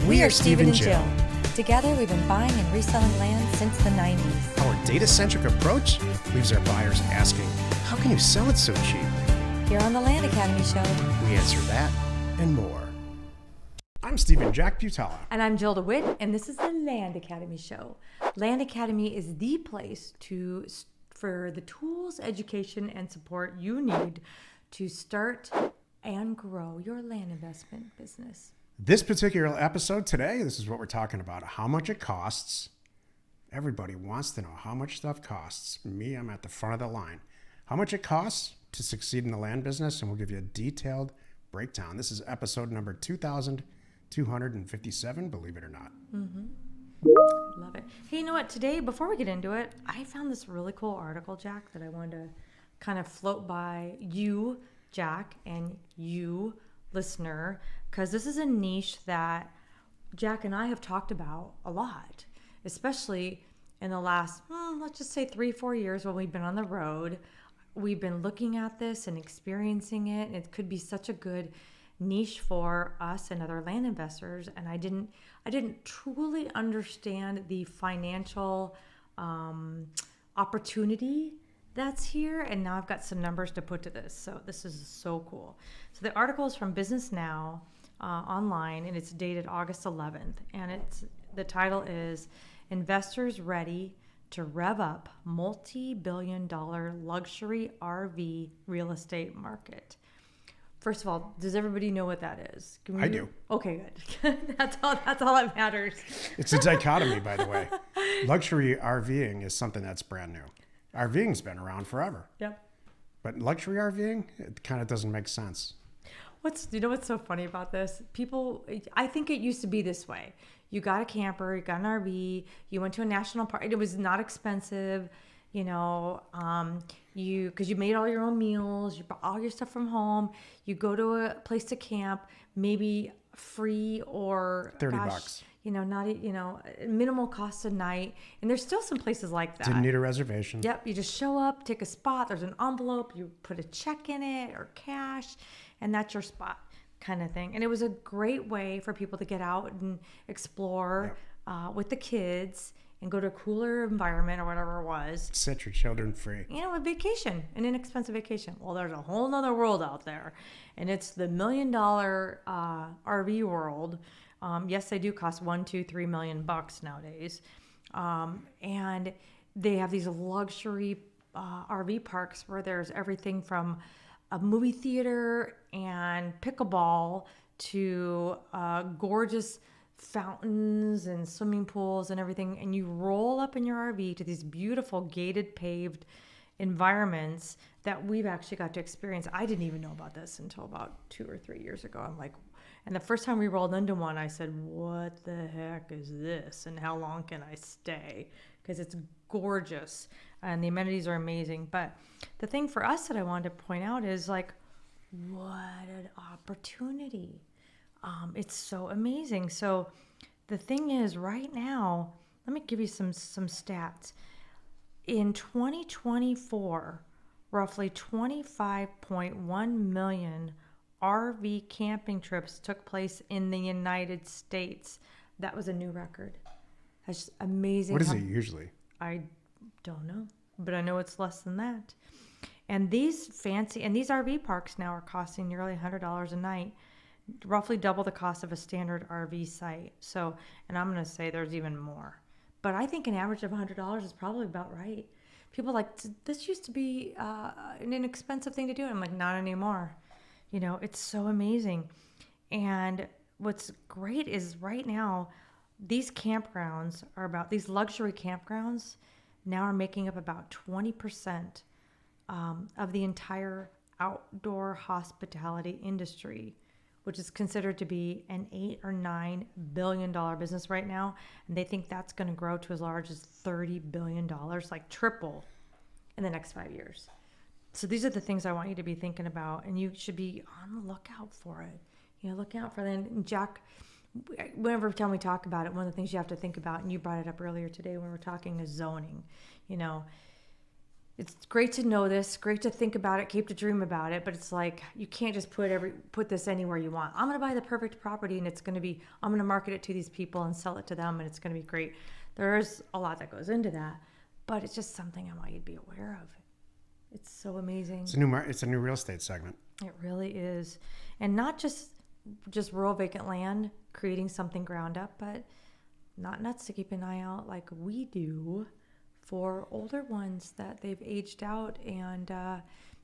We are Steve and Jill. Together, we've been buying and reselling land since the 90s. Our data-centric approach leaves our buyers asking, how can you sell it so cheap? Here on the Land Academy Show, We answer that and more. I'm Stephen Jack Butala. and I'm Jill DeWitt, and this is the Land Academy Show. Land Academy is the place for the tools, education, and support you need to start and grow your land investment business. This particular episode today, this is what we're talking about, how much it costs. Everybody wants to know how much stuff costs. Me, I'm at the front of the line. How much it costs to succeed in the land business, and we'll give you a detailed breakdown. This is episode number 2257, believe it or not. Love it. Hey, you know what? Today, before we get into it, I found this really cool article, Jack, that I wanted to kind of float by you, Jack, and you, listener, because this is a niche that Jack and I have talked about a lot, especially in the last, let's just say 3-4 years when we've been on the road. We've been looking at this and experiencing it. And it could be such a good niche for us and other land investors. And I didn't truly understand the financial opportunity that's here. And now I've got some numbers to put to this. So this is so cool. So the article is from Business Now online, and it's dated August 11th. And the title is Investors Ready to Rev Up Multi-Billion-Dollar Luxury RV Real Estate Market. First of all, does everybody know what that is? I do. Okay, good. That's all that matters. It's a dichotomy, by the way. Luxury RVing is something that's brand new. RVing's been around forever. Yep. But luxury RVing, it kind of doesn't make sense. You know what's so funny about this? I think it used to be this way. You got a camper, you got an RV, you went to a national park. It was not expensive, because you made all your own meals, you brought all your stuff from home, you go to a place to camp, maybe free or $30. Minimal cost a night. And there's still some places like that. Didn't need a reservation. Yep. You just show up, take a spot. There's an envelope. You put a check in it or cash, and that's your spot kind of thing. And it was a great way for people to get out and explore with the kids and go to a cooler environment or whatever it was. Set your children free. A vacation, an inexpensive vacation. Well, there's a whole nother world out there, and it's the $1 million RV world. Yes, they do cost $1, $2, $3 million nowadays. And they have these luxury RV parks where there's everything from a movie theater and pickleball to gorgeous fountains and swimming pools and everything. And you roll up in your RV to these beautiful gated paved environments that we've actually got to experience. I didn't even know about this until about 2 or 3 years ago. I'm like, and the first time we rolled into one, I said, what the heck is this? And how long can I stay? Because it's gorgeous and the amenities are amazing. But the thing for us that I wanted to point out is like, what an opportunity. It's so amazing. So the thing is right now, let me give you some stats. In 2024, roughly 25.1 million RV camping trips took place in the United States. That was a new record. That's amazing. What is it usually? I don't know, but I know it's less than that. And these RV parks now are costing nearly $100 a night, roughly double the cost of a standard RV site. So, and I'm going to say there's even more. But I think an average of $100 is probably about right. People are like, this used to be an inexpensive thing to do. And I'm like, not anymore. It's so amazing. And what's great is right now, these luxury campgrounds now are making up about 20% of the entire outdoor hospitality industry, which is considered to be an $8 or $9 billion business right now. And they think that's going to grow to as large as $30 billion, like triple in the next 5 years. So these are the things I want you to be thinking about, and you should be on the lookout for it. Look out for that. And Jack, whenever time we talk about it, one of the things you have to think about, and you brought it up earlier today when we were talking, is zoning. it's great to know this, great to think about it, keep to dream about it, but it's like you can't just put this anywhere you want. I'm going to buy the perfect property and I'm going to market it to these people and sell it to them and it's going to be great. There's a lot that goes into that, but it's just something I want you to be aware of. It's so amazing. It's a new real estate segment. It really is. And not just rural vacant land, creating something ground up, but not nuts to keep an eye out like we do for older ones that they've aged out and,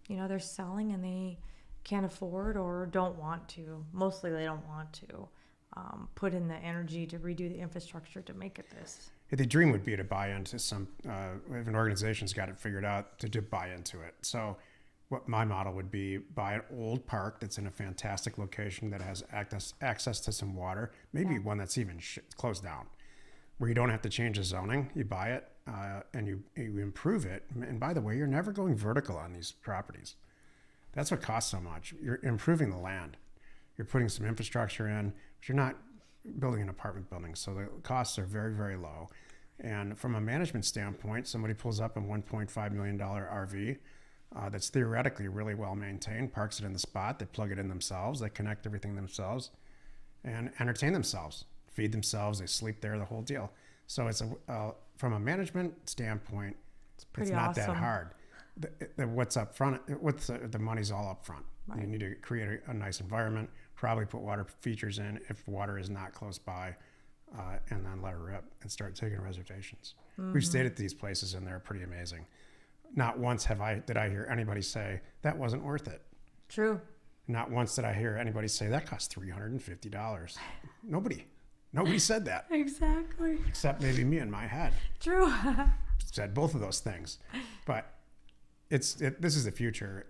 they're selling and they can't afford or don't want to. Mostly they don't want to put in the energy to redo the infrastructure to make it this. The dream would be to buy into some, if an organization's got it figured out, to buy into it. So what my model would be, buy an old park that's in a fantastic location that has access to some water, maybe one that's even closed down, where you don't have to change the zoning. You buy it and you improve it. And by the way, you're never going vertical on these properties. That's what costs so much. You're improving the land. You're putting some infrastructure in, but you're not building an apartment building. So the costs are very, very low. And from a management standpoint, somebody pulls up a $1.5 million RV that's theoretically really well maintained, parks it in the spot, they plug it in themselves, they connect everything themselves and entertain themselves, feed themselves, they sleep there, the whole deal. So it's from a management standpoint, it's not that hard. What's up front, the money's all up front. Right. You need to create a nice environment, probably put water features in if water is not close by, and then let her rip and start taking reservations. Mm-hmm. We've stayed at these places and they're pretty amazing. Not once did I hear anybody say that wasn't worth it. True. Not once did I hear anybody say that cost $350. Nobody said that. Exactly. Except maybe me in my head. True. Said both of those things. But this is the future.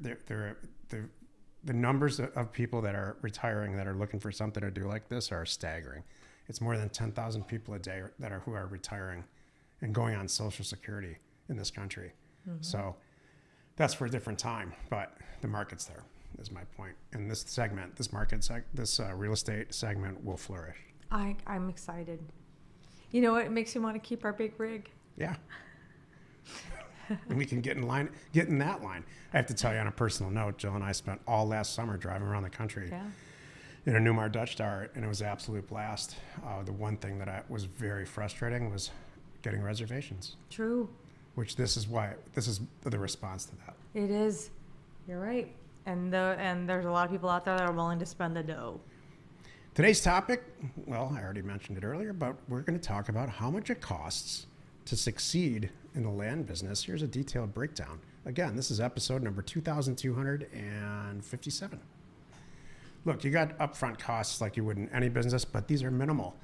The numbers of people that are retiring that are looking for something to do like this are staggering. It's more than 10,000 people a day who are retiring and going on Social Security in this country. Mm-hmm. So that's for a different time, but the market's there, is my point. And this segment, this real estate segment will flourish. I'm excited. You know what? It makes me want to keep our big rig. Yeah. And we can get in that line. I have to tell you on a personal note, Jill and I spent all last summer driving around the country in a Newmar Dutch Dart, and it was an absolute blast. The one thing that was very frustrating was getting reservations. True. Which this is the response to that. It is. You're right. And there's a lot of people out there that are willing to spend the dough. Today's topic, well, I already mentioned it earlier, but we're going to talk about how much it costs to succeed in the land business. Here's a detailed breakdown. Again, this is episode number 2257. Look, you got upfront costs like you would in any business, but these are minimal.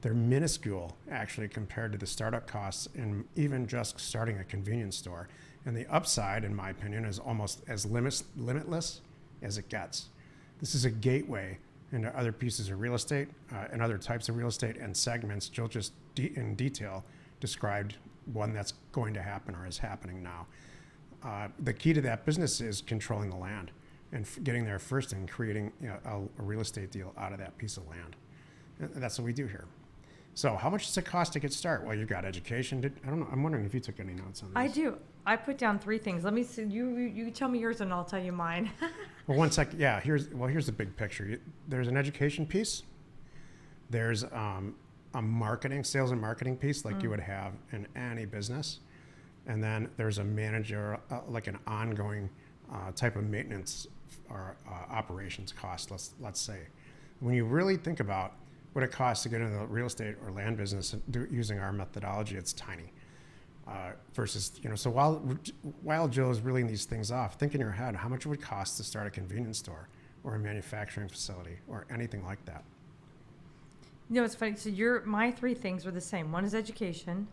They're minuscule, actually, compared to the startup costs in even just starting a convenience store. And the upside, in my opinion, is almost as limitless as it gets. This is a gateway into other pieces of real estate and other types of real estate and segments. Jill just in detail described one that's going to happen or is happening now. The key to that business is controlling the land and getting there first and creating a real estate deal out of that piece of land. And that's what we do here. So how much does it cost to get started? Well, you've got education. I don't know. I'm wondering if you took any notes on this. I do. I put down 3 things. Let me see. You tell me yours and I'll tell you mine. Well, one second. Yeah, here's the big picture. There's an education piece. There's a sales and marketing piece like you would have in any business. And then there's a manager, like an ongoing type of maintenance or operations cost, let's say. When you really think about what it costs to get into the real estate or land business using our methodology, it's tiny. Versus, so while Jill is reeling these things off, think in your head, how much it would cost to start a convenience store or a manufacturing facility or anything like that? It's funny. So my 3 things are the same. One is education,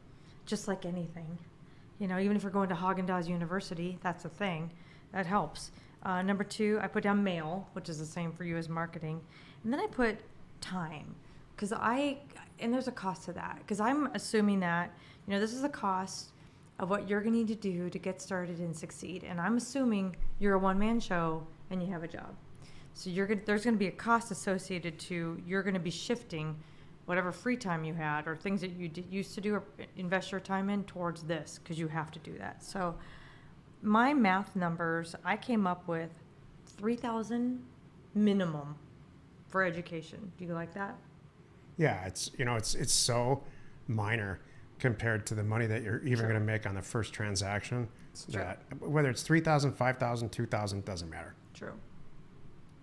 just like anything. Even if you're going to Haagen-Dazs University, that's a thing. That helps. Number 2, I put down mail, which is the same for you as marketing. And then I put time. And there's a cost to that. Because I'm assuming that, this is the cost of what you're going to need to do to get started and succeed. And I'm assuming you're a one-man show and you have a job. So there's going to be a cost associated to, you're going to be shifting whatever free time you had or things that you used to do or invest your time in towards this because you have to do that. So my math numbers, I came up with 3,000 minimum for education. Do you like that? Yeah, it's so minor compared to the money that you're even Sure. going to make on the first transaction. true. That whether it's 3,000, 5,000, 2,000 doesn't matter. True.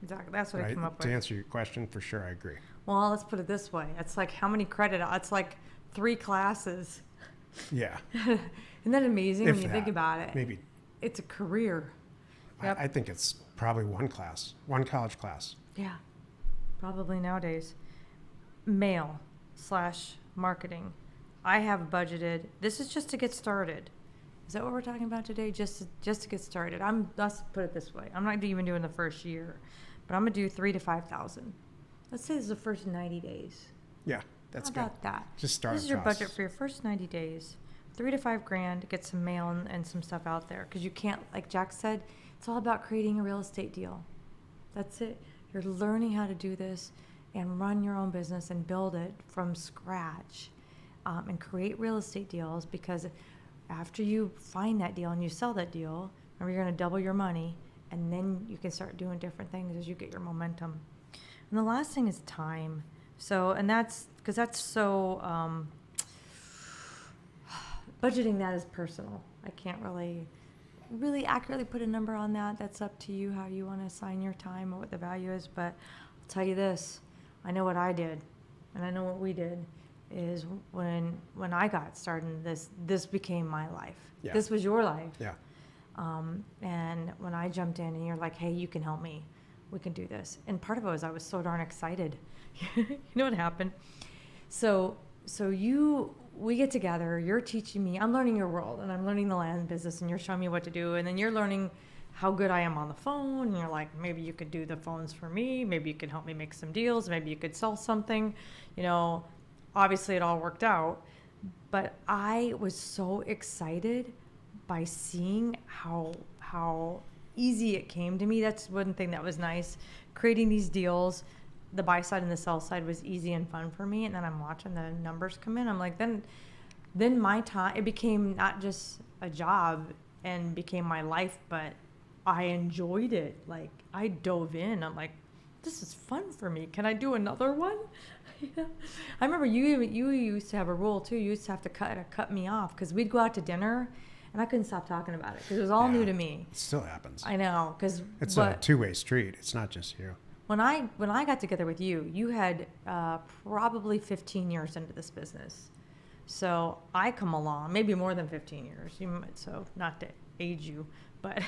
Exactly. That's what I Right? came up To with. answer your question, for sure, I agree. Well, let's put it this way. It's like how many it's like 3 classes. Yeah, Isn't that amazing if when you think that, about it? maybe. It's a career. Yep. I think it's probably one college class. Yeah. Probably nowadays. Mail/marketing. I have budgeted. This is just to get started. Is that what we're talking about today? Just to get started. Let's put it this way. I'm not even doing the first year, but I'm gonna do 3,000 to 5,000. Let's say this is the first 90 days. Yeah, that's How good. about that? Just start. This is your budget for your first 90 days. 3 to 5 grand to get some mail and some stuff out there. Because you can't, like Jack said, it's all about creating a real estate deal. That's it. You're learning how to do this and run your own business and build it from scratch and create real estate deals, because after you find that deal and you sell that deal, remember, you're going to double your money, and then you can start doing different things as you get your momentum. And the last thing is time. So, and that's because that's so, budgeting that is personal. I can't really accurately put a number on that. That's up to you how you want to assign your time or what the value is. But I'll tell you this, I know what I did, and I know what we did is when I got started in this became my life. Yeah. This was your life. Yeah. And when I jumped in and you're like, hey, you can help me. We can do this. And part of it was I was so darn excited. You know what happened? So we get together, you're teaching me, I'm learning your world, and I'm learning the land business, and you're showing me what to do, and then you're learning how good I am on the phone, and you're like, maybe you could do the phones for me, maybe you could help me make some deals, maybe you could sell something, obviously it all worked out, but I was so excited by seeing how easy it came to me. That's one thing that was nice, creating these deals. The buy side and the sell side was easy and fun for me, and then I'm watching the numbers come in. I'm like, then my time, it became not just a job and became my life, but I enjoyed it. Like, I dove in. I'm like, this is fun for me. Can I do another one? I remember you used to have a rule too. You used to have to cut me off because we'd go out to dinner, and I couldn't stop talking about it because it was all new to me. It still happens. I know, because It's a two-way street. It's not just you. When I got together with you, you had probably 15 years into this business. So I come along, maybe more than 15 years. So not to age you, but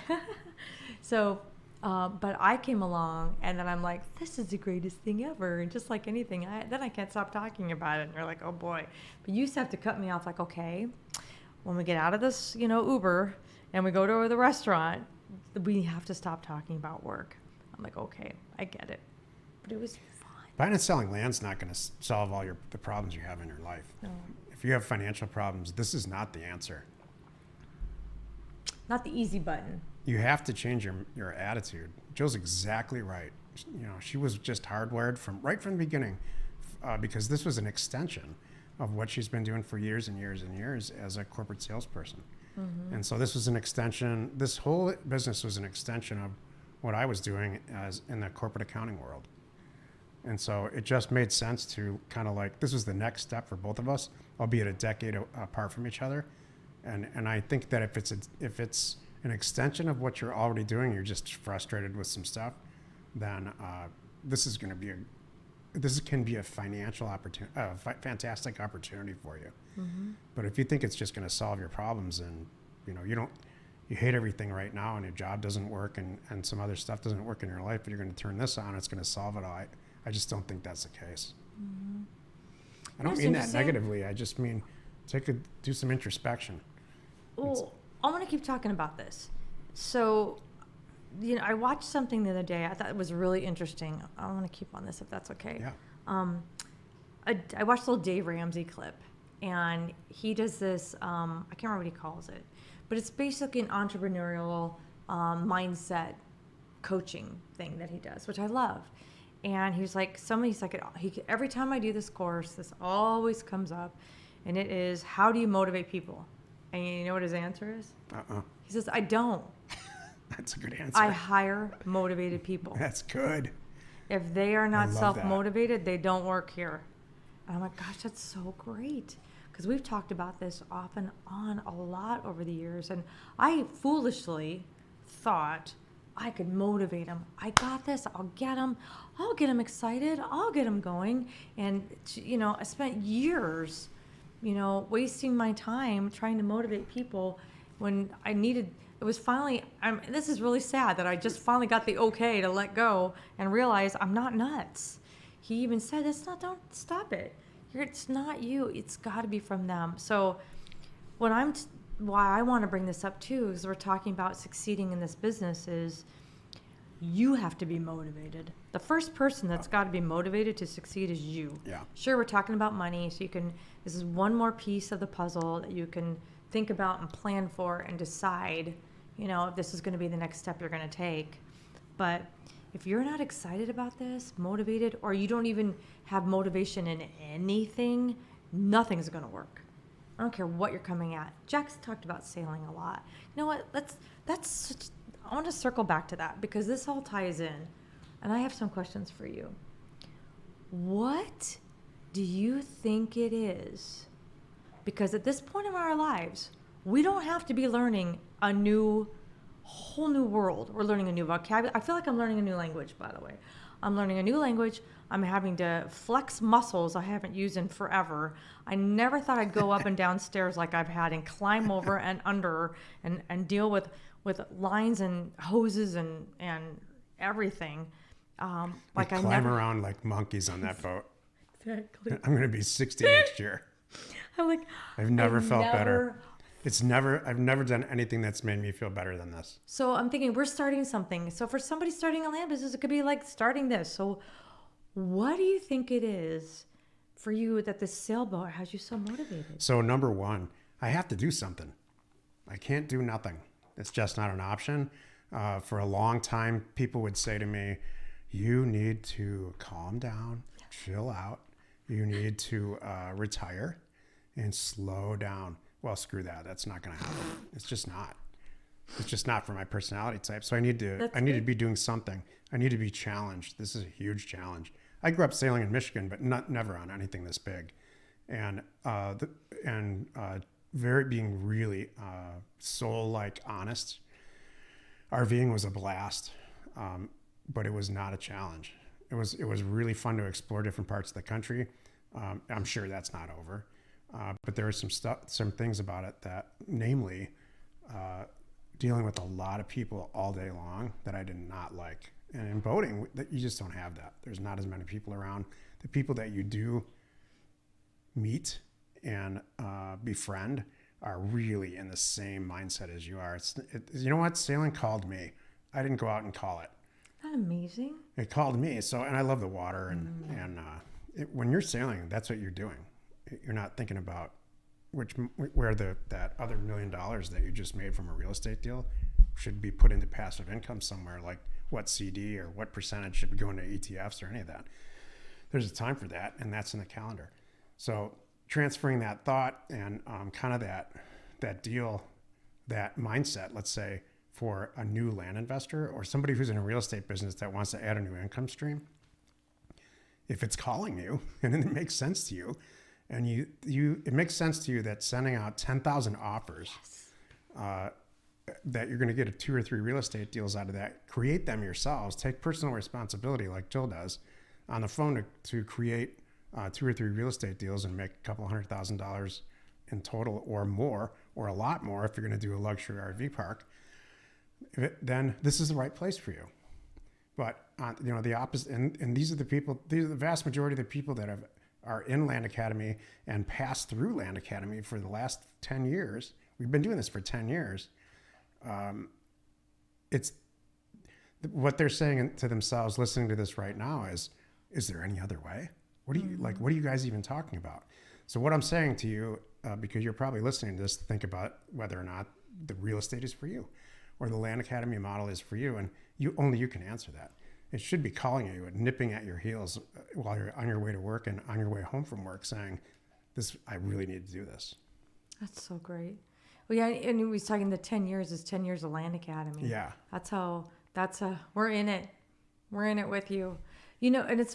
but I came along, and then I'm like, this is the greatest thing ever. And just like anything, then I can't stop talking about it. And you're like, oh boy. But you used to have to cut me off, like, okay, when we get out of this, Uber, and we go to the restaurant, we have to stop talking about work. I'm like, okay, I get it. But it was fun. Buying and selling land's not going to solve all the problems you have in your life. No. If you have financial problems, this is not the answer. Not the easy button. You have to change your attitude. Jill's exactly right. She was just hardwired right from the beginning, because this was an extension of what she's been doing for years and years and years as a corporate salesperson. Mm-hmm. And so this was an extension. This whole business was an extension of what I was doing as in the corporate accounting world. And so it just made sense to kind of like, this was the next step for both of us, albeit a decade apart from each other. And I think that if it's an extension of what you're already doing, you're just frustrated with some stuff, then this can be a financial opportunity, fantastic opportunity for you. Mm-hmm. But if you think it's just going to solve your problems, and you hate everything right now, and your job doesn't work, and some other stuff doesn't work in your life, but you're going to turn this on, it's going to solve it all. I just don't think that's the case. Mm-hmm. I don't mean that negatively. I just mean do some introspection. Well, I want to keep talking about this. So, I watched something the other day. I thought it was really interesting. I want to keep on this if that's okay. Yeah. I watched a little Dave Ramsey clip, and he does this, I can't remember what he calls it, but it's basically an entrepreneurial mindset coaching thing that he does, which I love. And he's like, every time I do this course, this always comes up, and it is, how do you motivate people? And you know what his answer is? Uh-uh. He says, I don't. That's a good answer. I hire motivated people. That's good. If they are not love that. self-motivated, they don't work here. And I'm like, gosh, that's so great. Because we've talked about this off and on a lot over the years. And I foolishly thought I could motivate them. I got this. I'll get them. I'll get them excited. I'll get them going. And, you know, I spent years, you know, wasting my time trying to motivate people when I needed. It was finally, this is really sad that I just finally got the okay to let go and realize I'm not nuts. He even said, don't stop it. It's not you. It's got to be from them. So why I want to bring this up too is we're talking about succeeding in this business is you have to be motivated. The first person that's got to be motivated to succeed is you. Yeah. Sure, we're talking about money, so this is one more piece of the puzzle that you can think about and plan for and decide, you know, if this is going to be the next step you're going to take. But if you're not excited about this, motivated, or you don't even have motivation in anything, nothing's going to work. I don't care what you're coming at. Jack's talked about sailing a lot. You know what? I want to circle back to that because this all ties in. And I have some questions for you. What do you think it is? Because at this point in our lives, we don't have to be learning a whole new world. We're learning a new vocabulary. I feel like I'm learning a new language, by the way. I'm learning a new language. I'm having to flex muscles I haven't used in forever. I never thought I'd go up and down stairs like I've had and climb over and under and deal with lines and hoses and everything. Like I climb never around like monkeys on that boat. Exactly. I'm going to be 60 next year. I'm like, I've never felt better. I've never done anything that's made me feel better than this. So I'm thinking we're starting something. So for somebody starting a land business, it could be like starting this. So what do you think it is for you that this sailboat has you so motivated? So number one, I have to do something. I can't do nothing. It's just not an option. For a long time, people would say to me, you need to calm down, chill out. You need to retire and slow down. Well, screw that. That's not going to happen. It's just not. It's just not for my personality type. So I need to be doing something. I need to be challenged. This is a huge challenge. I grew up sailing in Michigan, but never on anything this big, and being really soul-like honest. RVing was a blast, but it was not a challenge. It was really fun to explore different parts of the country. I'm sure that's not over, but there are some things about it that, namely, dealing with a lot of people all day long that I did not like. And in boating, that you just don't have that. There's not as many people around. The people that you do meet and befriend are really in the same mindset as you are. You know what? Sailing called me. I didn't go out and call it. Isn't that amazing? It called me. And I love the water. When you're sailing, that's what you're doing. You're not thinking about where that other $1 million that you just made from a real estate deal should be put into passive income somewhere, like what CD or what percentage should be going to ETFs or any of that. There's a time for that, and that's in the calendar. So transferring that thought and kind of that deal, that mindset, let's say, for a new land investor or somebody who's in a real estate business that wants to add a new income stream, if it's calling you and it makes sense to you, and it makes sense to you that sending out 10,000 offers, that you're going to get 2 or 3 real estate deals out of that, create them yourselves, take personal responsibility like Jill does on the phone to create 2 or 3 real estate deals and make a couple $100,000 in total or more, or a lot more if you're going to do a luxury RV park, then this is the right place for you. But the opposite, and these are the vast majority of the people that are in Land Academy and passed through Land Academy for the last 10 years. We've been doing this for 10 years. It's what they're saying to themselves listening to this right now is there any other way? What are you guys even talking about? So what I'm saying to you, because you're probably listening to this, think about whether or not the real estate is for you or the Land Academy model is for you. And only you can answer that. It should be calling you and nipping at your heels while you're on your way to work and on your way home from work saying, I really need to do this. That's so great. Well, yeah, and he was talking the 10 years is 10 years of Land Academy. Yeah. We're in it. We're in it with you. You know, and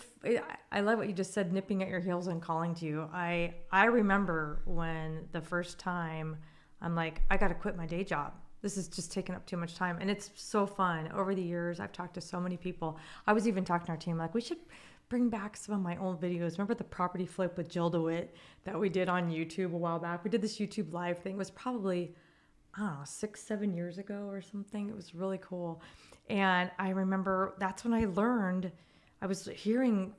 I love what you just said, nipping at your heels and calling to you. I remember when the first time I'm like, I got to quit my day job. This is just taking up too much time. And it's so fun. Over the years, I've talked to so many people. I was even talking to our team, like, we should bring back some of my old videos. Remember the property flip with Jill DeWitt that we did on YouTube a while back? We did this YouTube live thing. It was probably, I don't know, 6-7 years ago or something. It was really cool. And I remember that's when I learned, I was hearing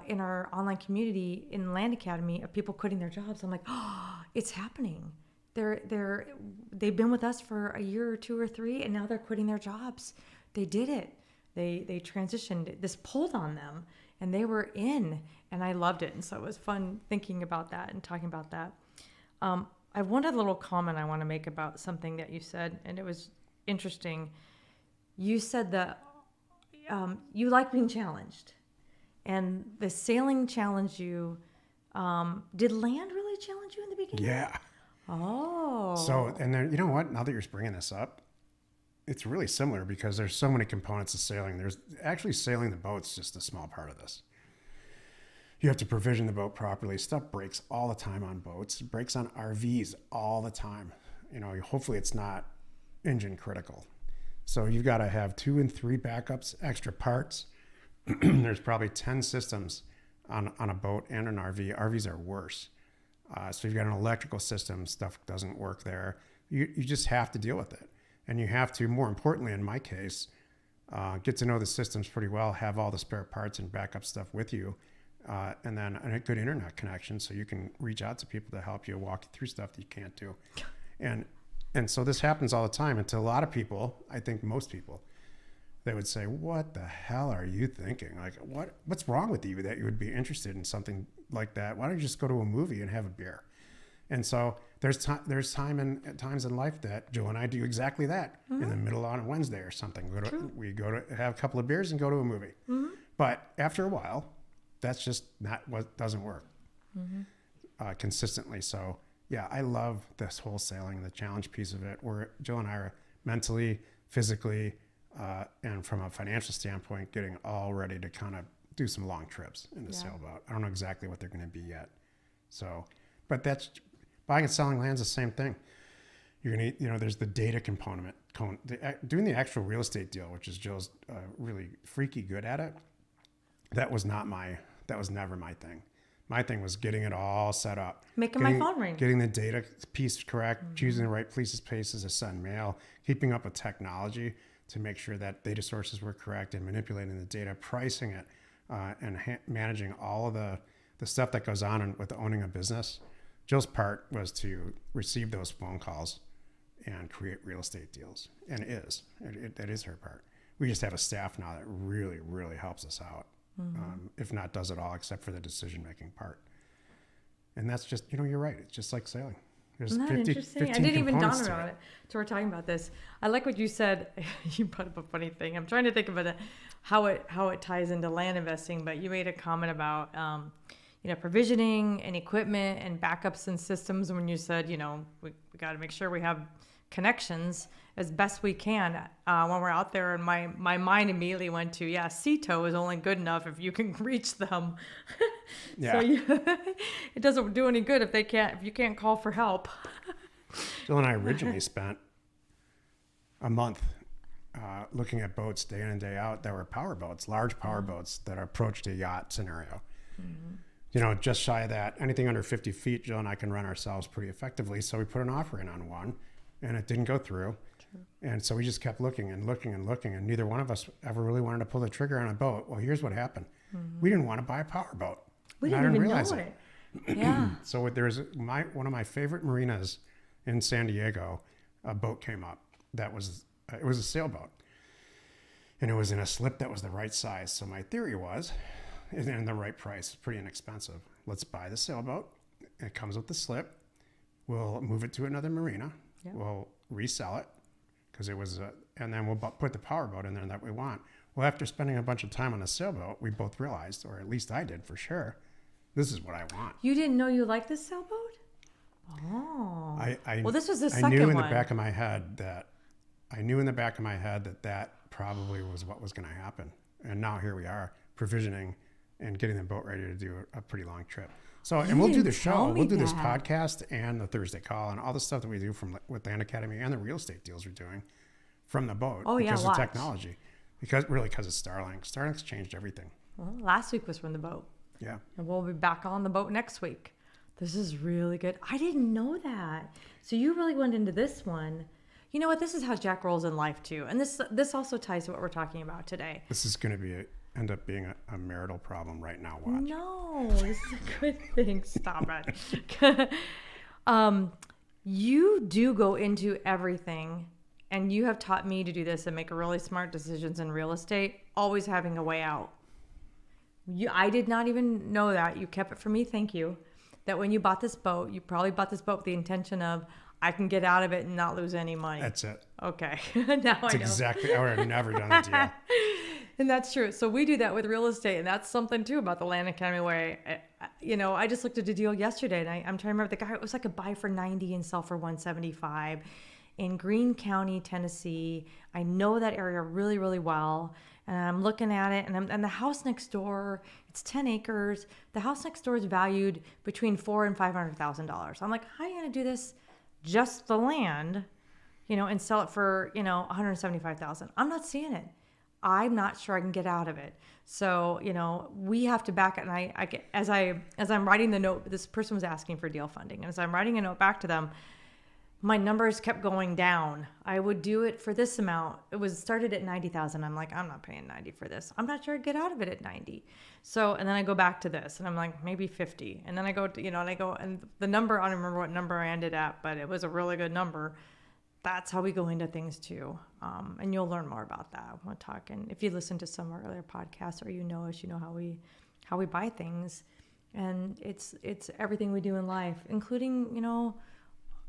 in our online community in Land Academy of people quitting their jobs. I'm like, oh, it's happening. They've been with us for a year or 2 or 3, and now they're quitting their jobs. They did it. They transitioned. This pulled on them, and they were in, and I loved it. And so it was fun thinking about that and talking about that. I have one other little comment I want to make about something that you said, and it was interesting. You said that you like being challenged, and the sailing challenged you. Did land really challenge you in the beginning? Yeah. Oh. So, and then, you know what? Now that you're bringing this up, it's really similar because there's so many components of sailing. There's actually sailing the boat's just a small part of this. You have to provision the boat properly. Stuff breaks all the time on boats. It breaks on RVs all the time. You know, hopefully it's not engine critical. So you've got to have 2 and 3 backups, extra parts. There's probably 10 systems on a boat and an RV. RVs are worse. So you've got an electrical system, stuff doesn't work there. You just have to deal with it. And you have to, more importantly, in my case, get to know the systems pretty well, have all the spare parts and backup stuff with you, and then a good internet connection so you can reach out to people to help you walk you through stuff that you can't do. And so this happens all the time. And to a lot of people, I think most people, they would say, what the hell are you thinking? Like, what's wrong with you that you would be interested in something like that? Why don't you just go to a movie and have a beer? And so there's times in life that Jill and I do exactly that in the middle on a Wednesday or something. We go to have a couple of beers and go to a movie. But after a while, that's just not what doesn't work consistently. So yeah, I love this whole sailing, the challenge piece of it, where Jill and I are mentally, physically, and from a financial standpoint, getting all ready to kind of do some long trips in the sailboat. I don't know exactly what they're going to be yet. So, but that's buying and selling land's the same thing. You're going to, there's the data component. Doing the actual real estate deal, which is Jill's really freaky good at it. That was never my thing. My thing was getting it all set up. Making my phone ring. Getting the data piece correct, choosing the right places to send mail, keeping up with technology to make sure that data sources were correct and manipulating the data, pricing it, and managing all of the stuff that goes on with owning a business. Jill's part was to receive those phone calls and create real estate deals. And that is her part. We just have a staff now that really, really helps us out. If not does it all except for the decision-making part. And that's just, you're right. It's just like sailing. There's Isn't that 50, interesting? 15 I didn't even dawn components on it. So we're talking about this. I like what you said. You brought up a funny thing. I'm trying to think of how it ties into land investing, but you made a comment about, provisioning and equipment and backups and systems. When you said, we got to make sure we have connections as best we can when we're out there, and my mind immediately went to CTO is only good enough if you can reach them. Yeah. So it doesn't do any good if you can't call for help. Jill and I originally spent a month looking at boats day in and day out that were power boats, large power boats that approached a yacht scenario. Just shy of that, anything under 50 feet, Jill and I can run ourselves pretty effectively. So we put an offer in on one, and it didn't go through. And so we just kept looking and looking and looking, and neither one of us ever really wanted to pull the trigger on a boat. Well, here's what happened. We didn't want to buy a power boat. We didn't even know it. Yeah. So there's one of my favorite marinas in San Diego. A boat came up that was it was a sailboat, and it was in a slip that was the right size. So my theory was, and the right price, pretty inexpensive. Let's buy the sailboat. It comes with the slip. We'll move it to another marina. Yep. We'll resell it because it was, and then we'll put the power boat in there that we want. Well, after spending a bunch of time on a sailboat, we both realized, or at least I did for sure, this is what I want. You didn't know you liked this sailboat? Oh. I Well, this was the I second knew in one. the back of my head that that probably was what was going to happen. And now here we are provisioning and getting the boat ready to do a pretty long trip. So, and we'll do the didn't tell show, me we'll do this that. podcast and the Thursday call and all the stuff that we do with Land Academy and the real estate deals we're doing from the boat Oh, yeah, because of watch. technology, because of Starlink. Starlink's changed everything. Well, last week was from the boat. Yeah. And we'll be back on the boat next week. This is really good. I didn't know that. So you really went into this one. You know what? This is how Jack rolls in life too. And this also ties to what we're talking about today. This is going to end up being a marital problem right now. Watch. No, this is a good thing. Stop it. You do go into everything, and you have taught me to do this and make really smart decisions in real estate, always having a way out. I did not even know that. You kept it from me. Thank you. That when you bought this boat, you probably bought this boat with the intention of, I can get out of it and not lose any money. That's it. Okay. Now That's I know. exactly. I would have never done the deal. And that's true. So we do that with real estate. And that's something too about the Land Academy where, I just looked at a deal yesterday and I'm trying to remember the guy, it was like a buy for 90 and sell for 175 in Greene County, Tennessee. I know that area really, really well. And I'm looking at it and the house next door, it's 10 acres. The house next door is valued between $400,000 and $500,000. I'm like, how are you going to do this? Just the land, and sell it for, $175,000. I'm not seeing it. I'm not sure I can get out of it. So, we have to back it. And I get, as I'm writing the note, this person was asking for deal funding. And as I'm writing a note back to them, my numbers kept going down. I would do it for this amount. It was started at 90,000. I'm like, I'm not paying 90 for this. I'm not sure I'd get out of it at 90. So, and then I go back to this and I'm like, maybe 50. And then I go to, and the number, I don't remember what number I ended at, but it was a really good number. That's how we go into things too. And you'll learn more about that. We'll talk. And if you listen to some of our earlier podcasts or you know us, you know how we buy things. And it's everything we do in life, including,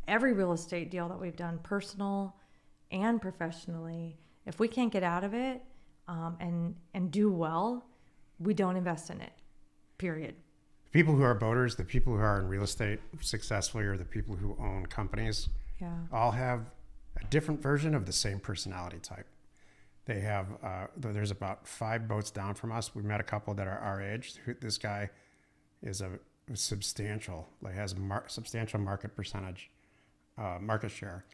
every real estate deal that we've done, personal and professionally. If we can't get out of it and do well, we don't invest in it, period. People who are boaters, the people who are in real estate successfully, or the people who own companies, all have a different version of the same personality type. They have, there's about 5 boats down from us. We met a couple that are our age. This guy is a substantial, has a substantial market percentage, market share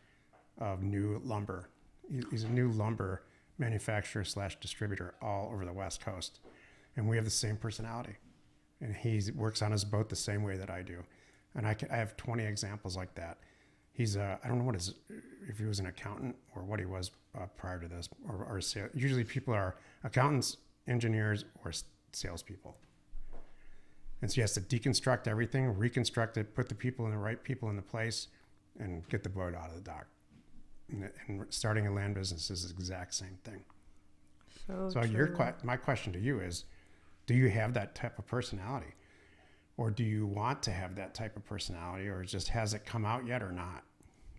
of new lumber. He's a new lumber manufacturer / distributor all over the West Coast. And we have the same personality. And he works on his boat the same way that I do. And I have 20 examples like that. He's I don't know if he was an accountant or what he was prior to this, or usually people are accountants, engineers, or salespeople. And so he has to deconstruct everything, reconstruct it, put the right people in the place, and get the boat out of the dock. And starting a land business is the exact same thing. So my question to you is, do you have that type of personality? Or do you want to have that type of personality, or just has it come out yet or not?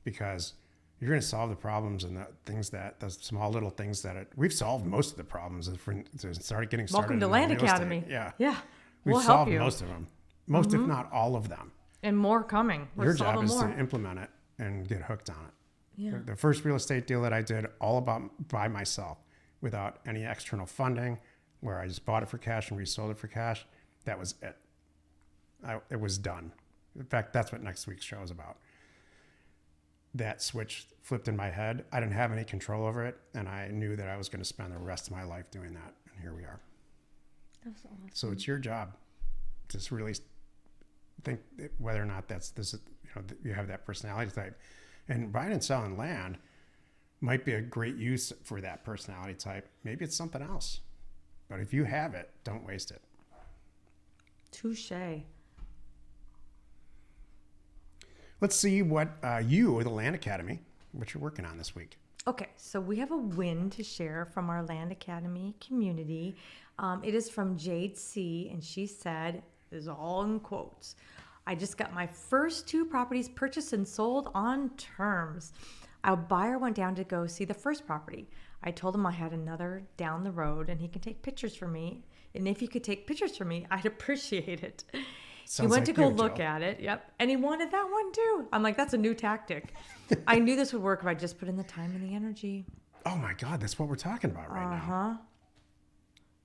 Because you're going to solve the problems and the small little things we've solved most of the problems to start getting started. Welcome to Land Academy. Yeah. We'll We've help solved you. most of them. Most, if not all of them. And more coming. Your job is to implement it and get hooked on it. Yeah. The first real estate deal that I did all by myself without any external funding, where I just bought it for cash and resold it for cash, that was it. It was done. In fact, that's what next week's show is about. That switch flipped in my head. I didn't have any control over it, and I knew that I was going to spend the rest of my life doing that, and here we are. That's awesome. So it's your job to really think whether or not you have that personality type. And buying and selling land might be a great use for that personality type. Maybe it's something else. But if you have it, don't waste it. Touche. Let's see what you, or the Land Academy, what you're working on this week. Okay, so we have a win to share from our Land Academy community. It is from Jade C, and she said, this is all in quotes, I just got my first 2 properties purchased and sold on terms. Our buyer went down to go see the first property. I told him I had another down the road and he can take pictures for me. And if he could take pictures for me, I'd appreciate it. He went to like go you, look Jill. at it. Yep. And he wanted that one too. I'm like, that's a new tactic. I knew this would work if I just put in the time and the energy. Oh my God, that's what we're talking about right now.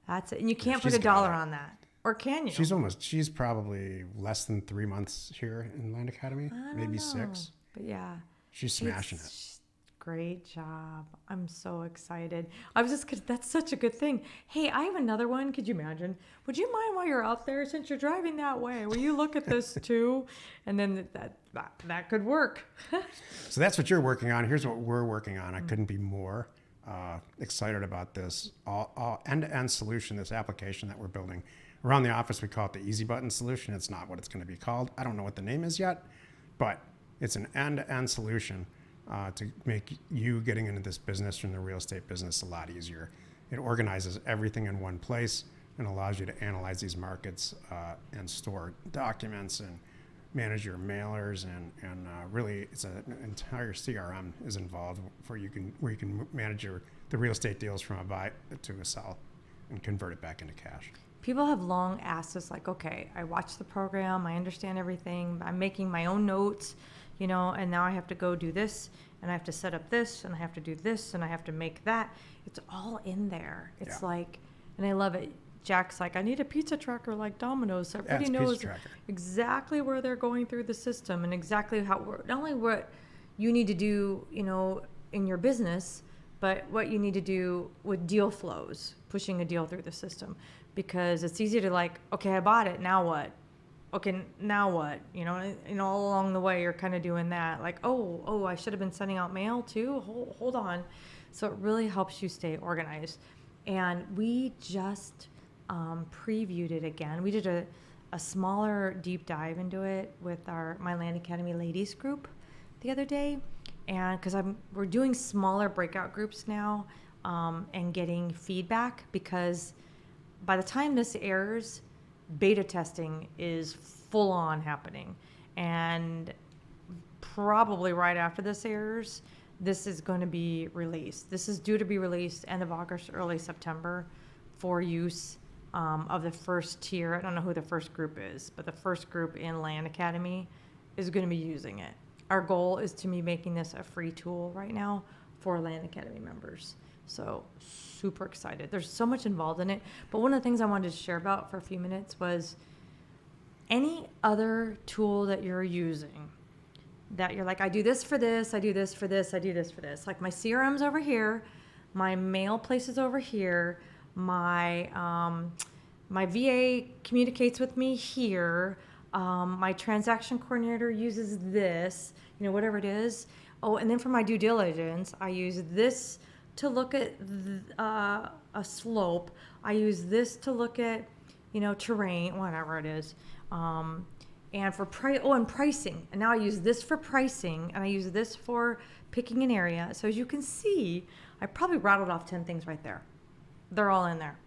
That's it. And you can't she's put a got dollar it. on that. Or can you? She's probably less than 3 months here in Land Academy, maybe 6. But yeah. She's smashing it. Great job. I'm so excited. I was just, that's such a good thing. Hey, I have another one. Could you imagine? Would you mind while you're out there, since you're driving that way, will you look at this too? And then that could work. So that's what you're working on. Here's what we're working on. I couldn't be more excited about this all end-to-end solution, this application that we're building. Around the office, we call it the Easy Button solution. It's not what it's going to be called. I don't know what the name is yet, but it's an end-to-end solution to make you getting into this business, in the real estate business, a lot easier. It organizes everything in one place and allows you to analyze these markets and store documents and manage your mailers, and really it's an entire CRM is involved where you can manage the real estate deals from a buy to a sell and convert it back into cash. People have long asked us, like, okay, I watched the program, I understand everything, I'm making my own notes, and now I have to go do this, and I have to set up this, and I have to do this, and I have to make that. It's all in there. It's like, and I love it. Jack's like, I need a pizza tracker like Domino's, so everybody knows exactly where they're going through the system and exactly how, not only what you need to do, in your business, but what you need to do with deal flows, pushing a deal through the system. Because it's easy to like, okay, I bought it, now what? Okay, now what? All along the way, you're kind of doing that. Like, oh, I should have been sending out mail too? Hold on. So it really helps you stay organized. And we just previewed it again. We did a smaller deep dive into it with my Land Academy ladies group the other day. And because we're doing smaller breakout groups now and getting feedback, because by the time this airs, beta testing is full on happening. And probably right after this airs, this is going to be released. This is due to be released end of August, early September for use of the first tier. I don't know who the first group is, but the first group in Land Academy is going to be using it. Our goal is to be making this a free tool right now for Land Academy members. So super excited. There's so much involved in it. But one of the things I wanted to share about for a few minutes was any other tool that you're using that you're like, I do this for this, I do this for this, I do this for this. Like my CRM's over here, my mail place is over here, my VA communicates with me here, my transaction coordinator uses this, whatever it is. Oh, and then for my due diligence, I use this to look at a slope. I use this to look at, terrain, whatever it is. And for and pricing. And now I use this for pricing, and I use this for picking an area. So as you can see, I probably rattled off 10 things right there. They're all in there.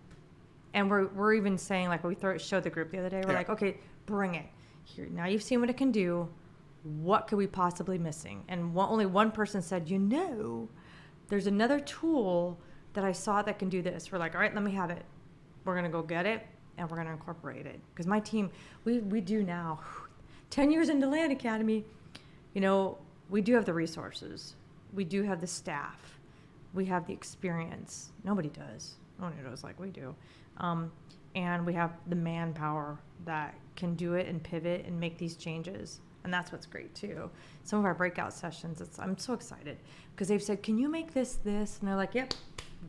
And we're even saying, like, we showed the group the other day, we're like, okay, bring it. Here, now you've seen what it can do. What could we possibly missing? And only one person said, there's another tool that I saw that can do this. We're like, all right, let me have it. We're going to go get it, and we're going to incorporate it. Because my team, we do now, 10 years into Land Academy, we do have the resources. We do have the staff. We have the experience. Nobody does like we do. And we have the manpower that can do it and pivot and make these changes. And that's what's great too. Some of our breakout sessions, I'm so excited because they've said, can you make this? And they're like, yep,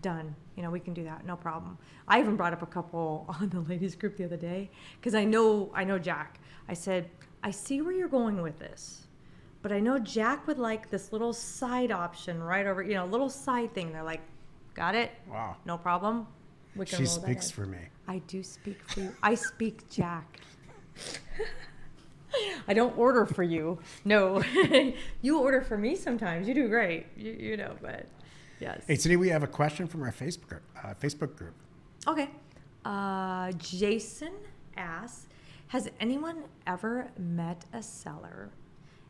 done. We can do that. No problem. I even brought up a couple on the ladies group the other day because I know Jack. I said, I see where you're going with this, but I know Jack would like this little side option right over, little side thing. They're like, got it. Wow. No problem. She speaks for me. I do speak for you. I speak Jack. I don't order for you. No, you order for me sometimes. You do great. But yes. Hey, today we have a question from our Facebook group. Okay. Jason asks, has anyone ever met a seller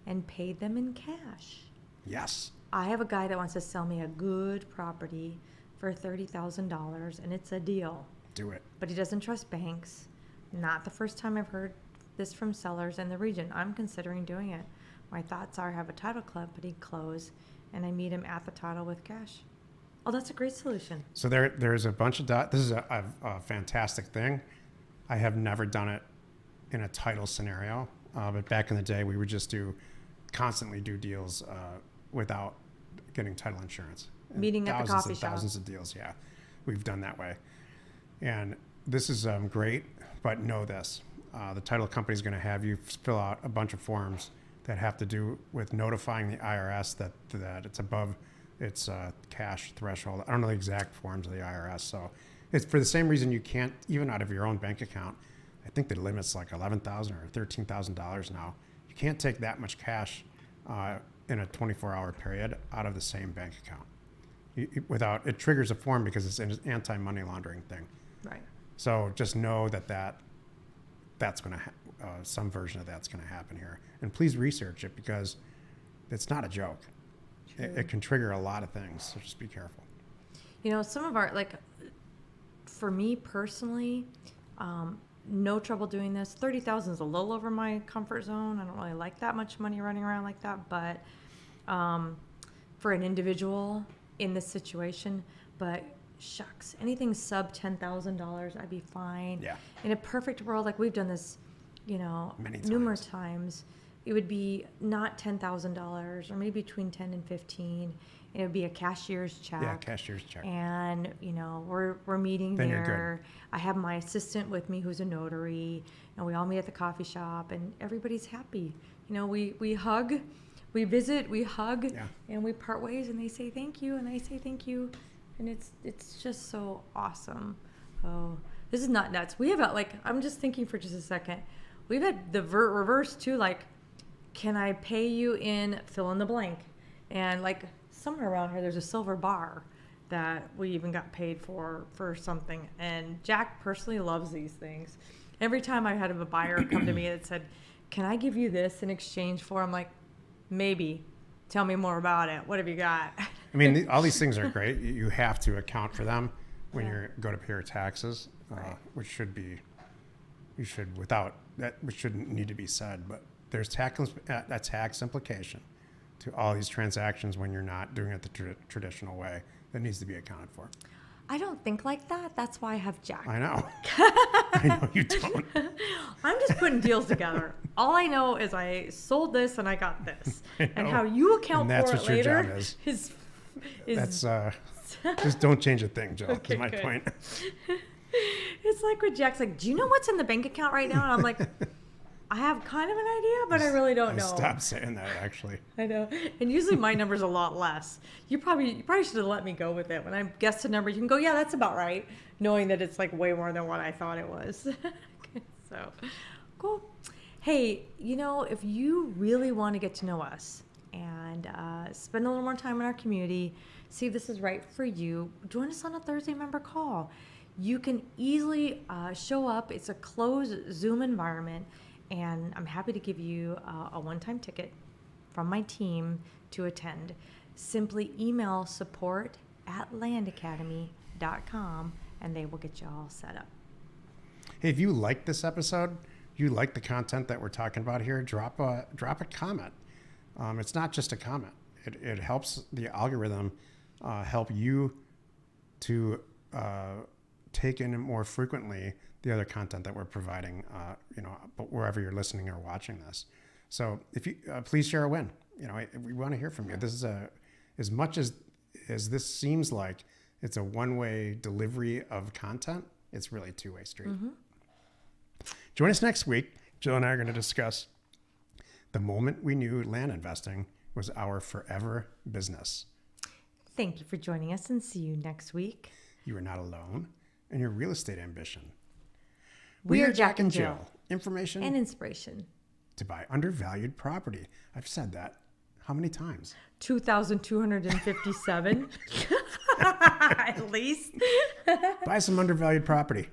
and paid them in cash? Yes. I have a guy that wants to sell me a good property for $30,000, and it's a deal. Do it. But he doesn't trust banks. Not the first time I've heard this from sellers in the region. I'm considering doing it. My thoughts are have a title company close, and I meet him at the title with cash. Oh, that's a great solution. So there's a bunch of this is a fantastic thing. I have never done it in a title scenario, but back in the day, we would just constantly do deals without getting title insurance. And Meeting at the coffee shop. Thousands of deals, yeah, we've done that way. And this is great, but know this: the title company is going to have you fill out a bunch of forms that have to do with notifying the IRS that it's above its cash threshold. I don't know the exact forms of the IRS, so it's for the same reason you can't, even out of your own bank account. I think the limit's like $11,000 or $13,000 now. You can't take that much cash in a 24-hour period out of the same bank account. It triggers a form because it's an anti-money laundering thing. Right. So just know that's going to some version of that's going to happen here, and please research it because it's not a joke. It can trigger a lot of things, so just be careful. You know, some of our, like, for me personally, no trouble doing this. 30,000 is a little over my comfort zone. I don't really like that much money running around like that, but for an individual in this situation, but shucks, anything sub $10,000, I'd be fine. Yeah. In a perfect world, like we've done this, numerous times, it would be not $10,000 or maybe between 10 and 15. It would be a cashier's check. Yeah, cashier's check. And, we're meeting Then you're there. I have my assistant with me who's a notary, and we all meet at the coffee shop, and everybody's happy. We hug, we visit, we hug, and we part ways, and they say thank you, and I say thank you. And it's just so awesome. Oh, this is not nuts. We have I'm just thinking for just a second. We've had the reverse too, like, can I pay you in fill in the blank? And somewhere around here, there's a silver bar that we even got paid for something. And Jack personally loves these things. Every time I had a buyer come to me that said, can I give you this in exchange for? I'm like, maybe. Tell me more about it. What have you got? I mean, all these things are great. You have to account for them when you go to pay your taxes, which shouldn't need to be said. But there's a tax implication to all these transactions when you're not doing it the traditional way that needs to be accounted for. I don't think like that. That's why I have Jack. I know. I know you don't. I'm just putting deals together. All I know is I sold this and I got this. And how you account for it later your job is. That's just don't change a thing, Jill, okay, is my good. point. It's like when Jack's like, do you know what's in the bank account right now? And I'm like, I have kind of an idea, but I really don't know. Stop saying that, actually. I know. And usually my number's a lot less. You probably should have let me go with it. When I guessed a number, you can go, yeah, that's about right, knowing that it's way more than what I thought it was. Okay, so, cool. Hey, if you really want to get to know us and spend a little more time in our community, see if this is right for you, join us on a Thursday member call. You can easily show up. It's a closed Zoom environment. And I'm happy to give you a one-time ticket from my team to attend. Simply email support@landacademy.com and they will get you all set up. Hey, if you like this episode, you like the content that we're talking about here, drop a comment. It's not just a comment. It helps the algorithm help you to take in more frequently the other content that we're providing, but wherever you're listening or watching this. So if you please share a win. We want to hear from you. This is as much as this seems like it's a one-way delivery of content, it's really a two-way street. Mm-hmm. Join us next week. Jill and I are going to discuss the moment we knew land investing was our forever business. Thank you for joining us, and see you next week. You are not alone in your real estate ambition. We are Jack and Jill. Information and inspiration to buy undervalued property. I've said that how many times? 2,257 at least. Buy some undervalued property.